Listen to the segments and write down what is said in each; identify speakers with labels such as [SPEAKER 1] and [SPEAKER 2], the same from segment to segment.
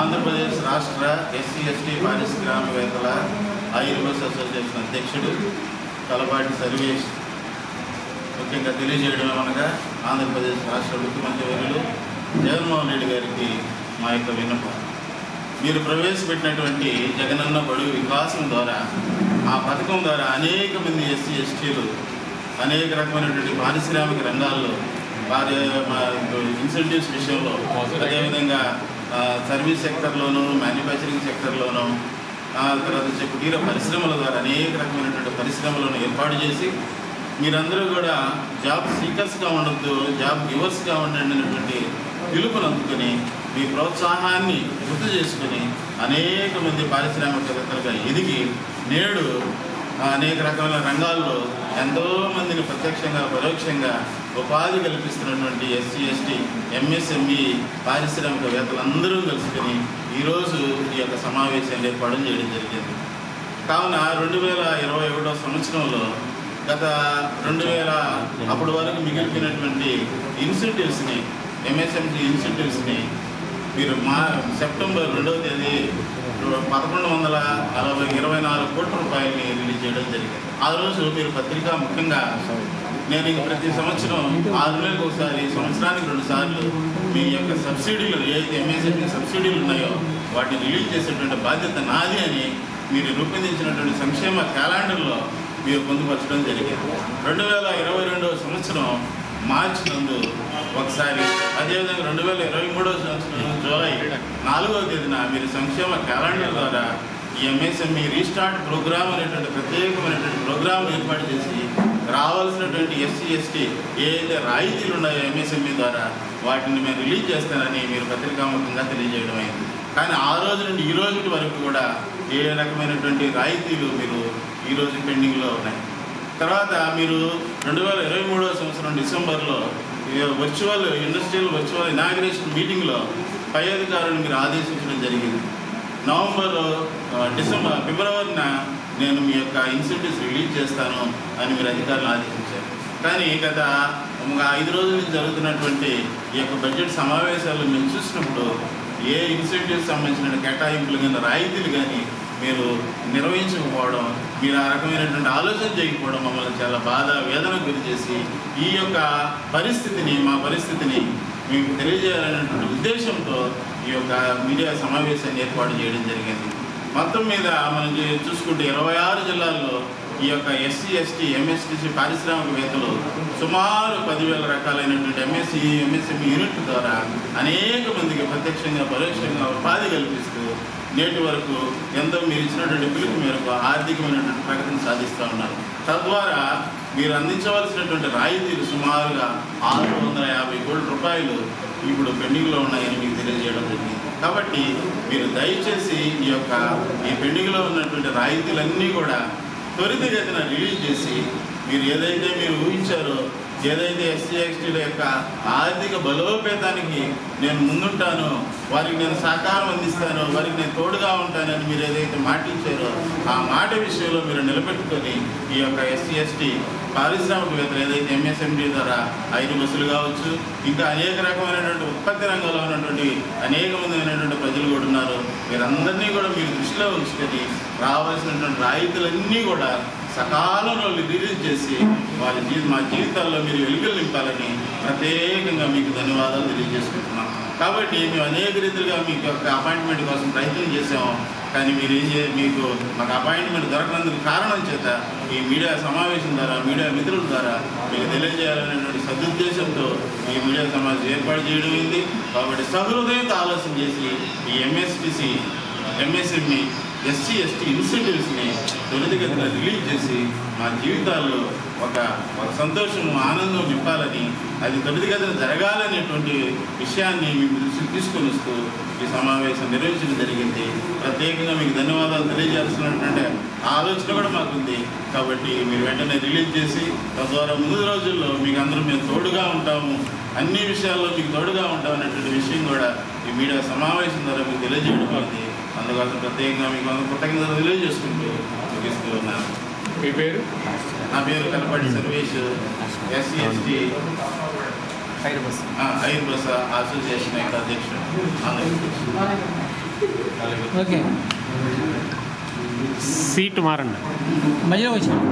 [SPEAKER 1] ఆంధ్రప్రదేశ్ రాష్ట్ర SC ST పారిశ్రామికవేత్తల Ayurveda association అధ్యక్షుడు కలపాటి సర్వేష్ ముఖ్యంగా తెలియజేయడం అనగా ఆంధ్రప్రదేశ్ రాష్ట్ర ముఖ్యమంత్రి వర్యులు జగన్మోహన్ రెడ్డి గారికి మా యొక్క విన్నపం. మీరు ప్రవేశపెట్టినటువంటి జగనన్న బడుగు వికాసం ద్వారా ఆ పథకం ద్వారా అనేక మంది ఎస్సీ ఎస్టీలు అనేక రకమైనటువంటి పారిశ్రామిక రంగాల్లో వారి ఇన్సెంటివ్స్ విషయంలో, అదేవిధంగా సర్వీస్ సెక్టర్లోనూ, మ్యానుఫ్యాక్చరింగ్ సెక్టర్లోనూ, తర్వాత కుటీర పరిశ్రమల ద్వారా అనేక రకమైనటువంటి పరిశ్రమలను ఏర్పాటు చేసి మీరందరూ కూడా జాబ్ సీకర్స్గా ఉండొద్దు, జాబ్ గివర్స్గా ఉండండి అనేటువంటి పిలుపును అందుకొని మీ ప్రోత్సాహాన్ని గుర్తు చేసుకుని అనేక మంది పారిశ్రామికవేత్తలుగా ఎదిగి నేడు అనేక రకమైన రంగాల్లో ఎంతోమందిని ప్రత్యక్షంగా పరోక్షంగా ఉపాధి కల్పిస్తున్నటువంటి ఎస్సీ ఎస్టీ ఎంఎస్ఎంఈ పారిశ్రామికవేత్తలందరూ కలుసుకొని ఈరోజు ఈ యొక్క సమావేశాన్ని ఏర్పాటు చేయడం జరిగింది. కావున 2021 సంవత్సరంలో గత 2000 అప్పటి వరకు మిగిలిపోయినటువంటి ఇన్సెంటివ్స్ని, ఎంఎస్ఎంఈ ఇన్సెంటివ్స్ని మీరు సెప్టెంబర్ 2వ తేదీ 1124 కోట్ల రూపాయలని రిలీజ్ చేయడం జరిగింది. ఆ రోజు మీరు పత్రిక ముఖ్యంగా నేను ప్రతి సంవత్సరం 6 నెలలకు ఒకసారి, సంవత్సరానికి 2 సార్లు మీ యొక్క సబ్సిడీలు ఏదైతే ఎంఎస్ఎంఈ సబ్సిడీలు ఉన్నాయో వాటిని రిలీజ్ చేసేటువంటి బాధ్యత నాది అని మీరు రూపొందించినటువంటి సంక్షేమ క్యాలెండర్లో మీరు పొందుపరచడం జరిగింది. 2022 సంవత్సరం మార్చి నందు ఒకసారి, అదేవిధంగా 2023 సంవత్సరం జూలై 4వ తేదీన మీరు సంక్షేమ క్యాలెండర్ ద్వారా ఈ ఎంఎస్ఎంఈ రీస్టార్ట్ ప్రోగ్రామ్ అనేటువంటి ప్రత్యేకమైనటువంటి ప్రోగ్రాంను ఏర్పాటు చేసి రావాల్సినటువంటి ఎస్సీ ఎస్టీ ఏదైతే రాయితీలు ఉన్నాయో ఎంఎస్ఎంఈ ద్వారా వాటిని మేము రిలీజ్ చేస్తానని మీరు పత్రికాముఖంగా తెలియజేయడం అయింది. కానీ ఆ రోజు నుండి ఈ రోజు వరకు కూడా ఏ రకమైనటువంటి రాయితీలు మీరు ఈరోజు పెండింగ్లో ఉన్నాయి. తర్వాత మీరు 2023 సంవత్సరం డిసెంబర్లో ఇండస్ట్రియల్ వర్చువల్ ఇనాగ్రేషన్ మీటింగ్లో పై అధికారులను మీరు ఆదేశించడం జరిగింది. ఫిబ్రవరిన నేను మీ యొక్క ఇన్సెంటివ్స్ రిలీజ్ చేస్తాను అని మీరు అధికారులను ఆదేశించారు. కానీ గత 5 రోజుల నుంచి జరుగుతున్నటువంటి ఈ యొక్క బడ్జెట్ సమావేశాలు మేము చూసినప్పుడు ఏ ఇన్సెంటివ్స్ సంబంధించిన కేటాయింపులు కానీ, రాయితీలు కానీ మీరు నిర్వహించకపోవడం, మీరు ఆ రకమైనటువంటి ఆలోచన చేయకపోవడం మమ్మల్ని చాలా బాధ వేదనకు గురి చేసి ఈ యొక్క మా పరిస్థితిని మీకు తెలియజేయాలనేటువంటి ఉద్దేశంతో ఈ యొక్క మీడియా సమావేశాన్ని ఏర్పాటు చేయడం జరిగింది. మొత్తం మీద మనం చూసుకుంటే 26 జిల్లాల్లో ఈ యొక్క ఎస్సీ ఎస్టీ ఎంఎస్టీసీ పారిశ్రామికవేత్తలు సుమారు 10,000 రకాలైనటువంటి ఎంఎస్ఎంఈ యూనిట్ల ద్వారా అనేక మందికి ప్రత్యక్షంగా పరోక్షంగా ఉపాధి కల్పిస్తూ నేటి వరకు ఎంతో మీరు ఇచ్చినటువంటి పిలుపు మేరకు ఆర్థికమైనటువంటి ప్రగతిని సాధిస్తూ ఉన్నారు. తద్వారా మీరు అందించవలసినటువంటి రాయితీలు సుమారుగా 650 కోట్ల రూపాయలు ఇప్పుడు పెండింగ్లో ఉన్నాయని మీకు తెలియజేయడం జరిగింది. కాబట్టి మీరు దయచేసి ఈ పెండింగ్లో ఉన్నటువంటి రాయితీలన్నీ కూడా త్వరితగతిన రిలీజ్ చేసి మీరు ఏదైతే మీరు ఊహించారో, ఏదైతే ఎస్సీ ఎస్టీల యొక్క ఆర్థిక బలోపేతానికి నేను ముందుంటానో, వారికి నేను సహకారం అందిస్తానో, వారికి నేను తోడుగా ఉంటానని మీరు ఏదైతే మాట ఇచ్చారో ఆ మాట విషయంలో మీరు నిలబెట్టుకొని ఈ యొక్క ఎస్సీ ఎస్టీ పారిశ్రామికవేత్తలు ఏదైతే ఎంఎస్ఎంఈ ద్వారా 5 బస్సులు కావచ్చు, ఇంకా అనేక రకమైనటువంటి ఉత్పత్తి రంగంలో ఉన్నటువంటి అనేక మంది ప్రజలు కూడా ఉన్నారు. మీరందరినీ కూడా మీరు దృష్టిలో ఉంచుకొని రావాల్సినటువంటి రాయితీలన్నీ కూడా సకాలంలో రిలీజ్ చేసి మా జీవితాల్లో మీరు వెలుగులు నింపాలని ప్రత్యేకంగా మీకు ధన్యవాదాలు తెలియజేసుకుంటున్నాం. కాబట్టి మేము అనేక రీతిగా మీకు యొక్క అపాయింట్మెంట్ కోసం ప్రయత్నం చేసాము. కానీ మీకు మాకు అపాయింట్మెంట్ దొరకనందుకు కారణం చేత ఈ మీడియా సమావేశం ద్వారా, మీడియా మిత్రుల ద్వారా మీకు తెలియజేయాలనేటువంటి సదుద్దేశంతో ఈ మీడియా సమావేశం ఏర్పాటు చేయడం అయింది. కాబట్టి సహృదయంతో ఆలోచన చేసి ఈ ఎంఎస్టీసీ ఎంఎస్ఎంఈ ఎస్సీ ఎస్టీ ఇన్సెంటివ్స్ని త్వరితగతిన రిలీజ్ చేసి మా జీవితాల్లో ఒక సంతోషం, ఆనందం నింపాలని, అది త్వరితగతిన జరగాలనేటువంటి విషయాన్ని మీ దృష్టికి తీసుకొని వస్తూ ఈ సమావేశం నిర్వహించడం జరిగింది. ప్రత్యేకంగా మీకు ధన్యవాదాలు తెలియజేయాల్సినటువంటి ఆలోచన కూడా మాకుంది. కాబట్టి మీరు వెంటనే రిలీజ్ చేసి తద్వారా ముందు రోజుల్లో మీకు అందరూ మేము తోడుగా ఉంటాము, అన్ని విషయాల్లో మీకు తోడుగా ఉంటామనేటువంటి విషయం కూడా ఈ మీడియా సమావేశం ద్వారా మీకు తెలియజేయడం అయింది. అందుకోసం ప్రత్యేకంగా మీకు కృతజ్ఞతలు తెలియజేసుకుంటూ ముగిస్తూ ఉన్నాను.
[SPEAKER 2] మీ పేరు?
[SPEAKER 1] నా పేరు Kalapati Sarvesh, SC ST ఐర్బస్ association యొక్క అధ్యక్షుడు.
[SPEAKER 2] ఓకే
[SPEAKER 3] సీటు మారండి.
[SPEAKER 2] మధ్యలో వచ్చాను.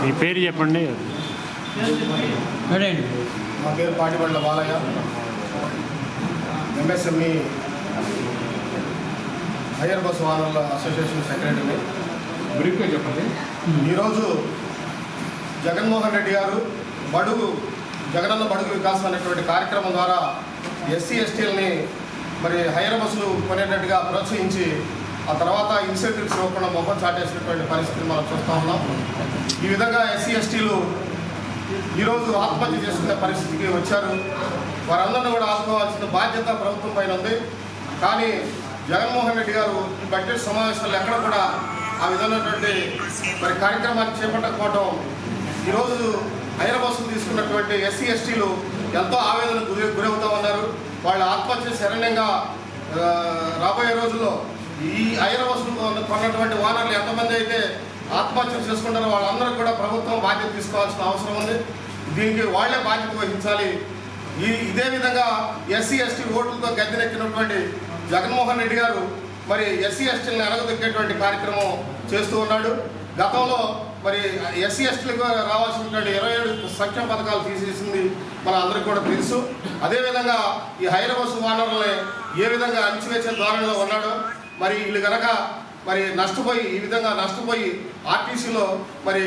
[SPEAKER 3] మీ పేరు చెప్పండి.
[SPEAKER 4] మా పేరు Patibandla Balayya, MSME hire bus ఓనర్ల అసోసియేషన్ సెక్రటరీని. బ్రీఫ్గా చెప్పండి. ఈరోజు జగన్మోహన్ రెడ్డి గారు జగనన్న బడుగు వికాసం అనేటువంటి కార్యక్రమం ద్వారా ఎస్సీ ఎస్టీలని మరి హైయర్ బస్సులు కొనేటట్టుగా ప్రోత్సహించి ఆ తర్వాత ఇన్సెంటివ్స్ ఇవ్వకుండా మొహం చాటేసినటువంటి పరిస్థితిని మనం చూస్తూ ఉన్నాం. ఈ విధంగా ఎస్సీ ఎస్టీలు ఈరోజు ఆత్మహత్య చేసుకునే పరిస్థితికి వచ్చారు. వారందరినీ కూడా ఆదుకోవాల్సిన బాధ్యత ప్రభుత్వం పైన ఉంది. కానీ జగన్మోహన్ రెడ్డి గారు ఈ బడ్జెట్ సమావేశాల్లో ఎక్కడ కూడా ఆ విధమైనటువంటి మరి కార్యక్రమాన్ని చేపట్టకపోవడం, ఈరోజు హైయర్ బస్సులు తీసుకున్నటువంటి ఎస్సీ ఎస్టీలు ఎంతో ఆవేదనకు గురవుతూ ఉన్నారు. వాళ్ళ ఆత్మహత్య శరణ్యంగా రాబోయే రోజుల్లో ఈ హైయర్ బస్సులు కొన్నటువంటి ఓనర్లు ఎంతమంది అయితే ఆత్మహత్యలు చేసుకుంటారో వాళ్ళందరూ కూడా ప్రభుత్వం బాధ్యత తీసుకోవాల్సిన అవసరం ఉంది. దీనికి వాళ్లే బాధ్యత వహించాలి. ఇదే విధంగా ఎస్సీ ఎస్టీ ఓట్లతో గద్దెనెక్కినటువంటి జగన్మోహన్ రెడ్డి గారు మరి ఎస్సీ ఎస్టీలను ఎరగదొక్కేటువంటి కార్యక్రమం చేస్తూ ఉన్నాడు. గతంలో మరి ఎస్సీ ఎస్టీలకు రావాల్సినటువంటి 27 సంక్షేమ పథకాలు తీసేసింది మన అందరికీ కూడా తెలుసు. అదేవిధంగా ఈ హైయర్ బస్సు ఓనర్లని ఏ విధంగా అణిచివేసే ధోరణిలో ఉన్నాడో, మరి వీళ్ళు కనుక మరి ఈ విధంగా నష్టపోయి ఆర్టీసీలో మరి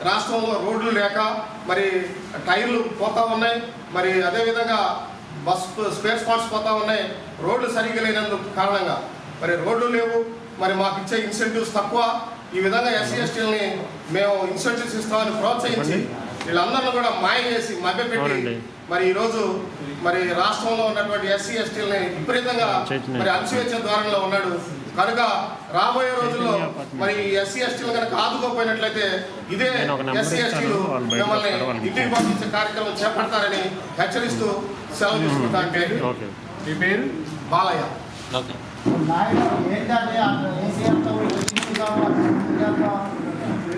[SPEAKER 4] రాష్ట్రంలో రోడ్లు లేక మరి టైర్లు పోతూ ఉన్నాయి, మరి అదేవిధంగా బస్ స్పేర్ స్పాట్స్ పోతూ ఉన్నాయి. రోడ్లు సరిగ్గా లేనందుకు కారణంగా మరి రోడ్లు లేవు, మరి మాకు ఇచ్చే ఇన్సెంటివ్స్ తక్కువ. ఈ విధంగా ఎస్సీ ఎస్టీలని మేము ఇన్సెంటివ్స్ ఇస్తామని ప్రోత్సహించి వీళ్ళందరినీ కూడా మాయ చేసి మభ్యపెట్టి మరి ఈరోజు మరి రాష్ట్రంలో ఉన్నటువంటి ఎస్సీ ఎస్టీలని విపరీతంగా మరి అణచివేసే ధోరణిలో ఉన్నాడు. కనుక రాబోయే రోజుల్లో మరి ఎస్సీ ఎస్టీలు కనుక ఆదుకోపోయినట్లయితే ఇదే ఎస్సీ ఎస్టీలు మిమ్మల్ని ఇంటికి పంపించే కార్యక్రమం చేపడతారని హెచ్చరిస్తూ సెలవు తీసుకుంటాను.
[SPEAKER 3] మీ పేరు?
[SPEAKER 4] బాలయ్య.
[SPEAKER 5] ఏంటంటే